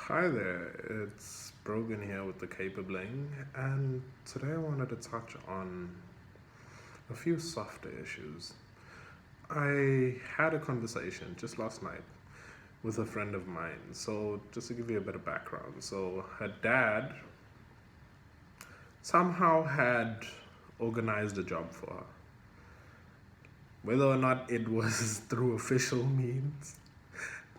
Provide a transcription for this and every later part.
Hi there, it's Brogan here with the Capabling, and today I wanted to touch on a few softer issues. I had a conversation just last night with a friend of mine. So, just to give you a bit of background, so her dad somehow had organized a job for her. Whether or not it was through official means,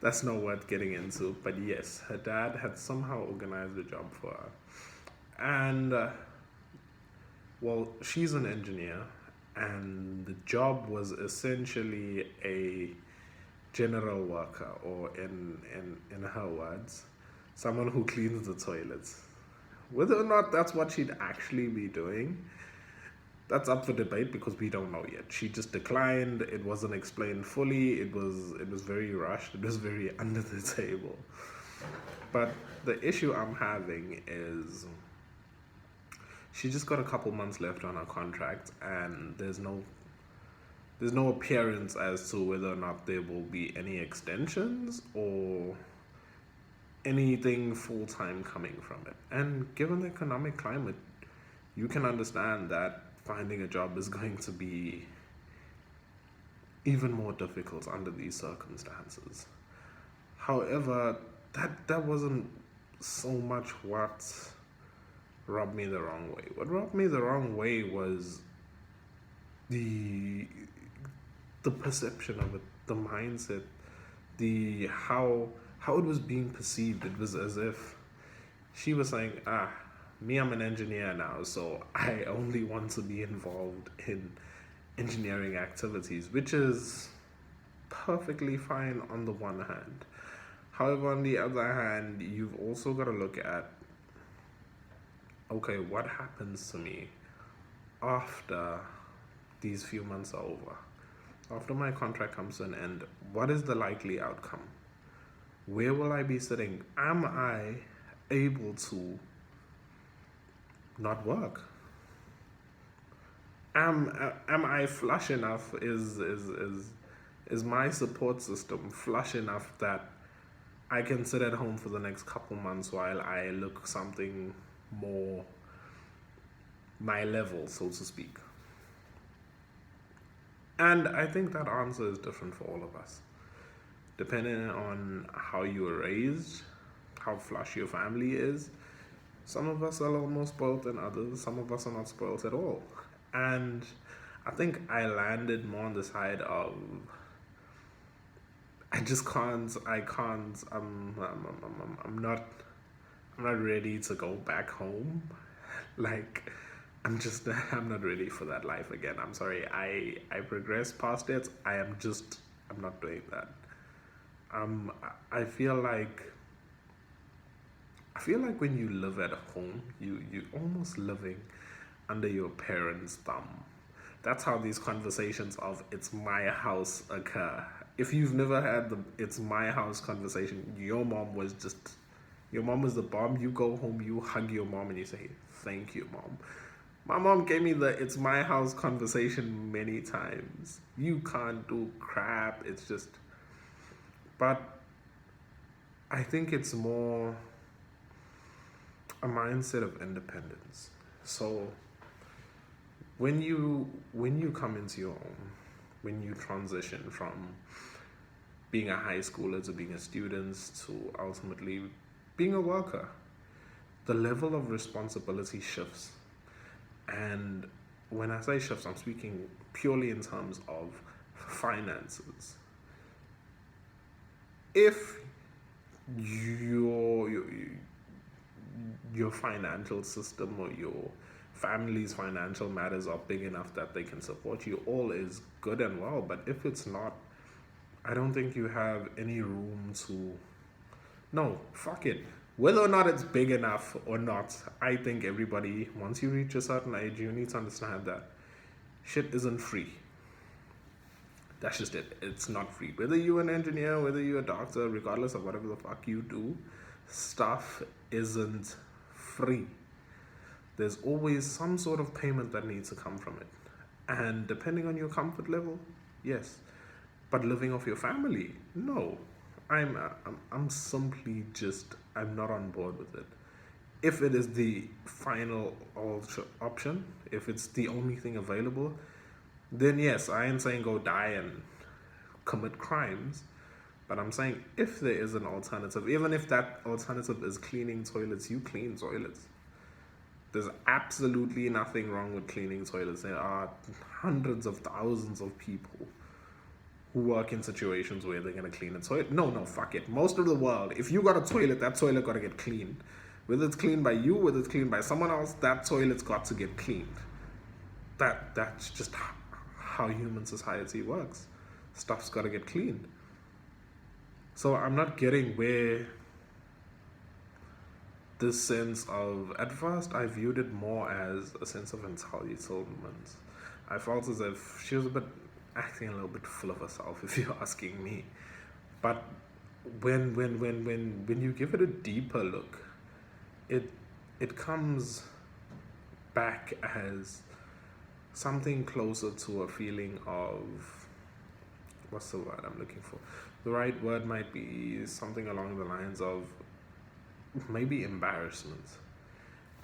that's not worth getting into. But yes, her dad had somehow organized a job for her. And well, she's an engineer, and the job was essentially a general worker, or in her words, someone who cleans the toilets. Whether or not that's what she'd actually be doing, that's up for debate because we don't know yet. She just declined. It wasn't explained fully. It was very rushed. It was very under the table. But the issue I'm having is she just got a couple months left on her contract, and there's no appearance as to whether or not there will be any extensions or anything full time coming from it. And given the economic climate, you can understand that finding a job is going to be even more difficult under these circumstances. However, that wasn't so much what rubbed me the wrong way. What rubbed me the wrong way was the the perception of it, the mindset, the how it was being perceived. It was as if she was saying, me, I'm an engineer now, so I only want to be involved in engineering activities, which is perfectly fine on the one hand. However, on the other hand, you've also got to look at, okay, what happens to me after these few months are over? After my contract comes to an end, what is the likely outcome? Where will I be sitting? Am I able to not work? Am I flush enough? Is my support system flush enough that I can sit at home for the next couple months while I look something more my level, so to speak? And I think that answer is different for all of us, depending on how you were raised, how flush your family is. Some of us are a little more spoiled than others. Some of us are not spoiled at all. And I think I landed more on the side of I just can't. I can't. I'm not ready to go back home. Like, I'm not ready for that life again. I'm sorry. I progressed past it. I'm not doing that. Um, I feel like when you live at home, you almost living under your parents' thumb. That's how these conversations of "it's my house" occur. If you've never had the "it's my house" conversation, your mom was the bomb. You go home, you hug your mom, and you say, "Thank you, mom." My mom gave me the "it's my house" conversation many times. You can't do crap. It's just, but I think it's more a mindset of independence. So when you come into your own, when you transition from being a high schooler to being a student to ultimately being a worker, the level of responsibility shifts. And when I say shifts, I'm speaking purely in terms of finances. If your your, your financial system or your family's financial matters are big enough that they can support you, all is good and well. But if it's not, I don't think you have any room to. No, fuck it. Whether or not it's big enough or not, I think everybody, once you reach a certain age, you need to understand that shit isn't free. That's just it. It's not free. Whether you're an engineer, whether you're a doctor, regardless of whatever the fuck you do, stuff isn't free. There's always some sort of payment that needs to come from it. And depending on your comfort level, yes. But living off your family, no. I'm simply just, I'm not on board with it. If it is the final option, if it's the only thing available, then yes, I ain't saying go die and commit crimes, but I'm saying if there is an alternative, even if that alternative is cleaning toilets, you clean toilets. There's absolutely nothing wrong with cleaning toilets. There are hundreds of thousands of people who work in situations where they're gonna clean a toilet. No, fuck it. Most of the world, if you got a toilet, that toilet gotta get cleaned. Whether it's cleaned by you, whether it's cleaned by someone else, that toilet's got to get cleaned. That's just how human society works. Stuff's gotta get cleaned. So I'm not getting where this sense of, at first I viewed it more as a sense of entitlement. I felt as if she was acting a little bit full of herself, if you're asking me. But when you give it a deeper look, it comes back as something closer to a feeling of, what's the word I'm looking for? The right word might be something along the lines of maybe embarrassment.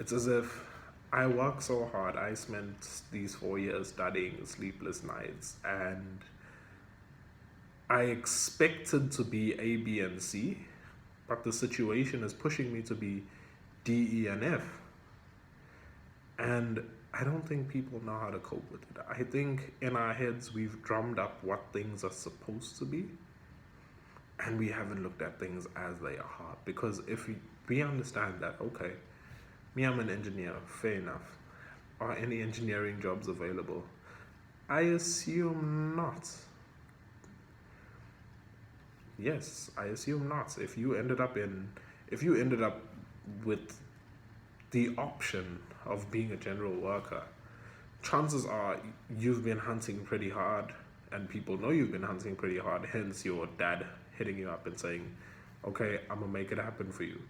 It's as if I worked so hard. I spent these 4 years studying, sleepless nights, and I expected to be A, B, and C, but the situation is pushing me to be D, E, and F. And I don't think people know how to cope with it. I think in our heads we've drummed up what things are supposed to be, and we haven't looked at things as they are. Because if we understand that, okay, me, I'm an engineer, fair enough. Are any engineering jobs available? I assume not. Yes, I assume not. If you ended up with the option of being a general worker, chances are you've been hunting pretty hard, and people know you've been hunting pretty hard, hence your dad hitting you up and saying, okay, I'm gonna make it happen for you.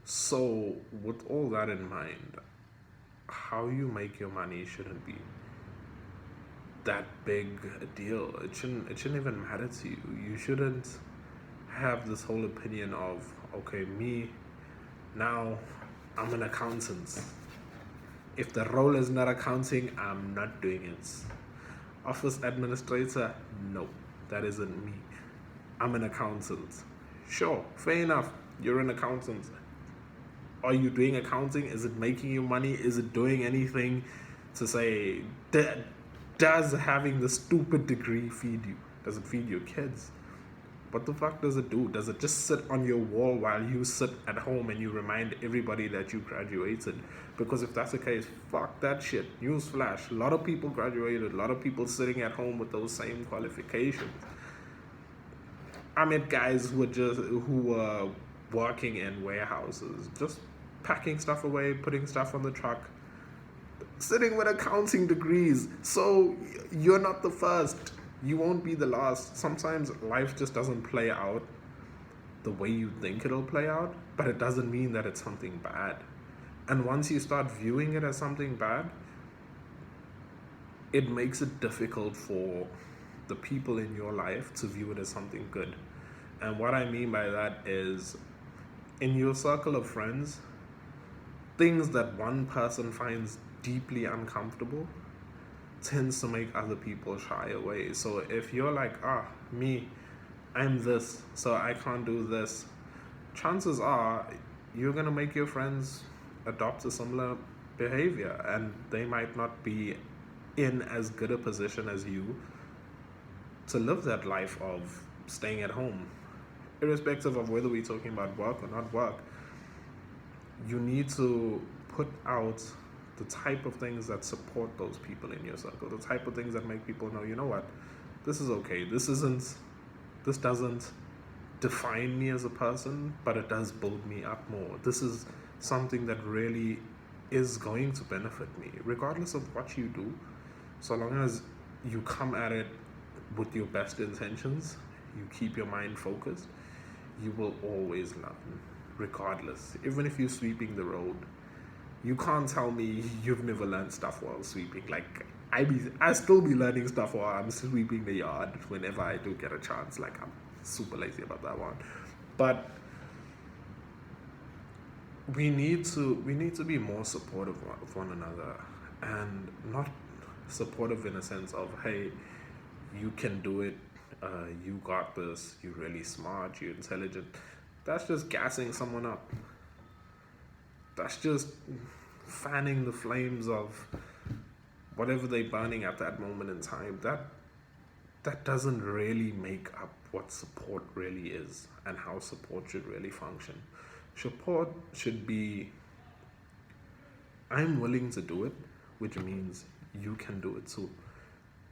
So with all that in mind, how you make your money shouldn't be that big a deal. It shouldn't even matter to you. You shouldn't have this whole opinion of, okay, me, now I'm an accountant. If the role is not accounting, I'm not doing it. Office administrator, no, that isn't me. I'm an accountant. Sure, fair enough, you're an accountant. Are you doing accounting? Is it making you money? Is it doing anything to say, does having the stupid degree feed you? Does it feed your kids? What the fuck does it do? Does it just sit on your wall while you sit at home and you remind everybody that you graduated? Because if that's the case, fuck that shit. Newsflash, a lot of people graduated, a lot of people sitting at home with those same qualifications. I met guys who were working in warehouses, just packing stuff away, putting stuff on the truck, sitting with accounting degrees. So you're not the first. You won't be the last. Sometimes life just doesn't play out the way you think it'll play out, but it doesn't mean that it's something bad. And once you start viewing it as something bad, it makes it difficult for the people in your life to view it as something good. And what I mean by that is, in your circle of friends, things that one person finds deeply uncomfortable tends to make other people shy away. So if you're like, me, I'm this, so I can't do this, chances are you're gonna make your friends adopt a similar behavior, and they might not be in as good a position as you to live that life of staying at home. Irrespective of whether we're talking about work or not work, you need to put out the type of things that support those people in your circle, the type of things that make people know, you know what, this is okay. This doesn't define me as a person, but it does build me up more. This is something that really is going to benefit me, regardless of what you do. So long as you come at it with your best intentions, you keep your mind focused, you will always learn, regardless. Even if you're sweeping the road, you can't tell me you've never learned stuff while sweeping. Like, I still be learning stuff while I'm sweeping the yard whenever I do get a chance. Like I'm super lazy about that one, but we need to be more supportive of one another, and not supportive in a sense of, hey, you can do it, you got this, you're really smart, you're intelligent. That's just gassing someone up. That's just fanning the flames of whatever they're burning at that moment in time. That doesn't really make up what support really is and how support should really function. Support should be, I'm willing to do it, which means you can do it too.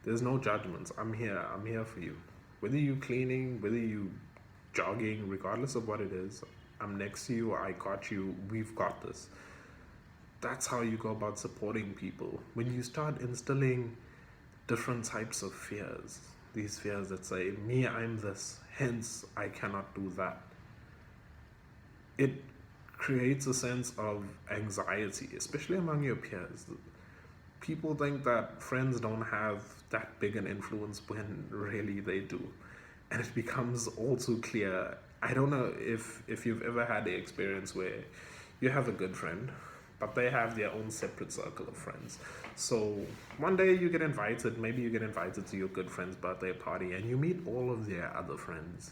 There's no judgments. I'm here for you. Whether you cleaning, whether you jogging, regardless of what it is, I'm next to you, I got you, we've got this. That's how you go about supporting people. When you start instilling different types of fears, these fears that say, me, I'm this, hence I cannot do that, it creates a sense of anxiety, especially among your peers. People think that friends don't have that big an influence when really they do. And it becomes all too clear. I don't know if you've ever had the experience where you have a good friend, but they have their own separate circle of friends. So one day you get invited, maybe you get invited to your good friend's birthday party, and you meet all of their other friends,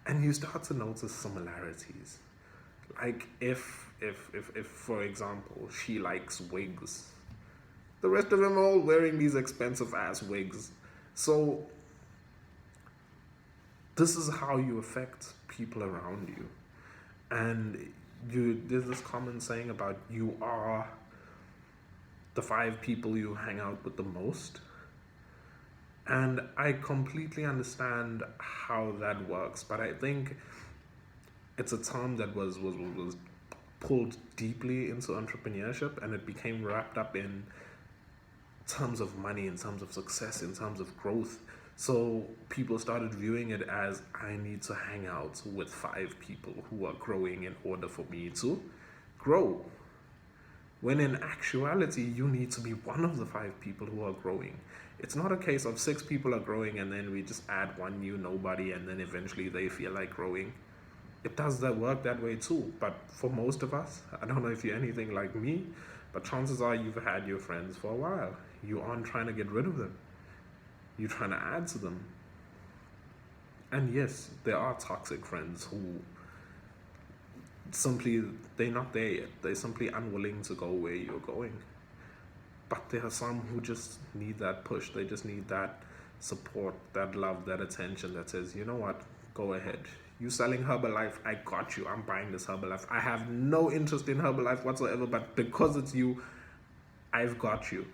and you start to notice similarities. Like if for example she likes wigs, the rest of them are all wearing these expensive ass wigs. So this is how you affect people around you. And there's this common saying about you are the 5 people you hang out with the most. And I completely understand how that works, but I think it's a term that was pulled deeply into entrepreneurship, and it became wrapped up in terms of money, in terms of success, in terms of growth. So people started viewing it as, I need to hang out with 5 people who are growing in order for me to grow. When in actuality, you need to be one of the 5 people who are growing. It's not a case of 6 people are growing and then we just add one new nobody and then eventually they feel like growing. It does that work that way too, but for most of us, I don't know if you're anything like me, but chances are you've had your friends for a while. You aren't trying to get rid of them. You're trying to add to them. And yes, there are toxic friends who simply, they're not there yet. They're simply unwilling to go where you're going. But there are some who just need that push. They just need that support, that love, that attention that says, you know what, go ahead. You selling Herbalife, I got you. I'm buying this Herbalife. I have no interest in Herbalife whatsoever, but because it's you, I've got you.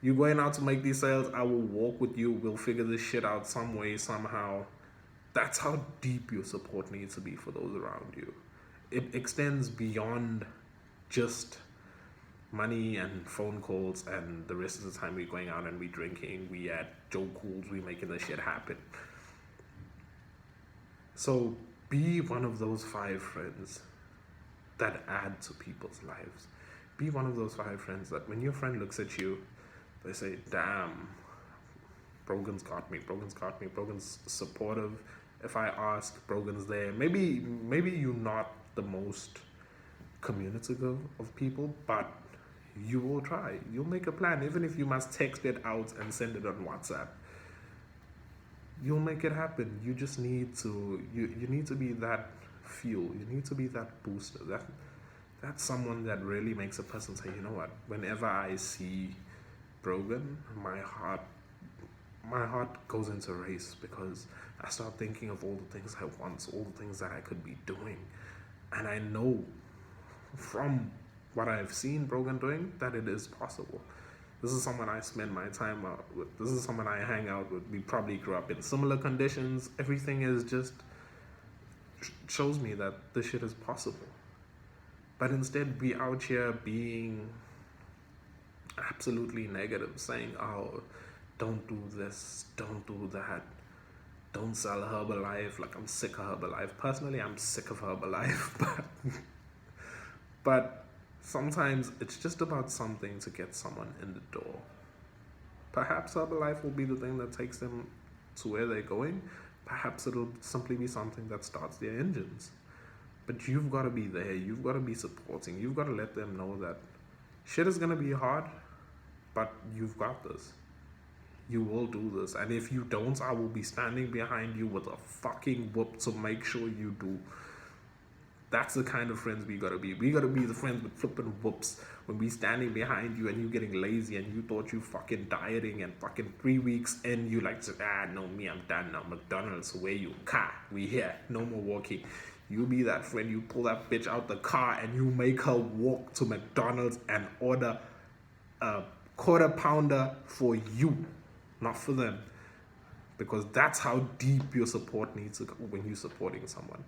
You're going out to make these sales, I will walk with you. We'll figure this shit out some way, somehow. That's how deep your support needs to be for those around you. It extends beyond just money and phone calls and the rest of the time we're going out and we're drinking, we at Joe Cool's, we making this shit happen. So be one of those 5 friends that add to people's lives. Be one of those 5 friends that when your friend looks at you, they say, damn, Brogan's got me, Brogan's supportive. If I ask, Brogan's there. Maybe you're not the most communicative of people, but you will try. You'll make a plan, even if you must text it out and send it on WhatsApp. You'll make it happen. You just need to you need to be that fuel. You need to be that booster. That's someone that really makes a person say, you know what, whenever I see Brogan, my heart goes into a race, because I start thinking of all the things I want, all the things that I could be doing. And I know from what I've seen Brogan doing that it is possible. This is someone I spend my time out with. This is someone I hang out with. We probably grew up in similar conditions. Everything is just shows me that this shit is possible. But instead, we out here being absolutely negative, saying, oh, don't do this, don't do that, don't sell Herbalife. Like, I'm sick of Herbalife. Personally, I'm sick of Herbalife, but sometimes it's just about something to get someone in the door. Perhaps Herbalife will be the thing that takes them to where they're going. Perhaps it'll simply be something that starts their engines. But you've got to be there. You've got to be supporting. You've got to let them know that shit is going to be hard, but you've got this. You will do this. And if you don't, I will be standing behind you with a fucking whoop to make sure you do. That's the kind of friends we gotta be. We gotta be the friends with flipping whoops when we standing behind you and you getting lazy and you thought you fucking dieting and fucking 3 weeks in you like, no, me, I'm done now. McDonald's, where you? Car, we here. No more walking. You be that friend. You pull that bitch out the car and you make her walk to McDonald's and order a quarter pounder for you, not for them. Because that's how deep your support needs to go when you're supporting someone.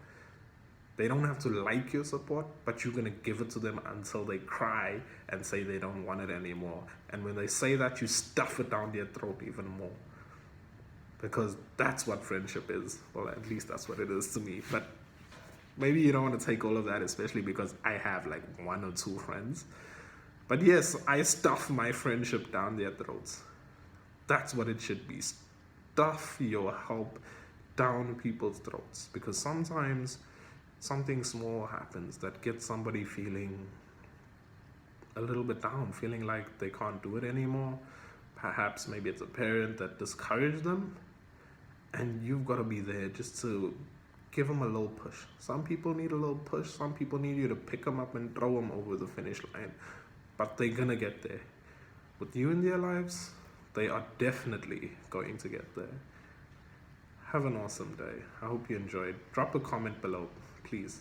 They don't have to like your support, but you're going to give it to them until they cry and say they don't want it anymore. And when they say that, you stuff it down their throat even more. Because that's what friendship is. Well, at least that's what it is to me. But maybe you don't want to take all of that, especially because I have like 1 or 2 friends. But yes, I stuff my friendship down their throats. That's what it should be. Stuff your help down people's throats. Because sometimes something small happens that gets somebody feeling a little bit down, feeling like they can't do it anymore. Perhaps maybe it's a parent that discouraged them, and you've got to be there just to give them a little push. Some people need a little push. Some people need you to pick them up and throw them over the finish line, but they're gonna get there. With you in their lives, they are definitely going to get there. Have an awesome day. I hope you enjoyed. Drop a comment below, please.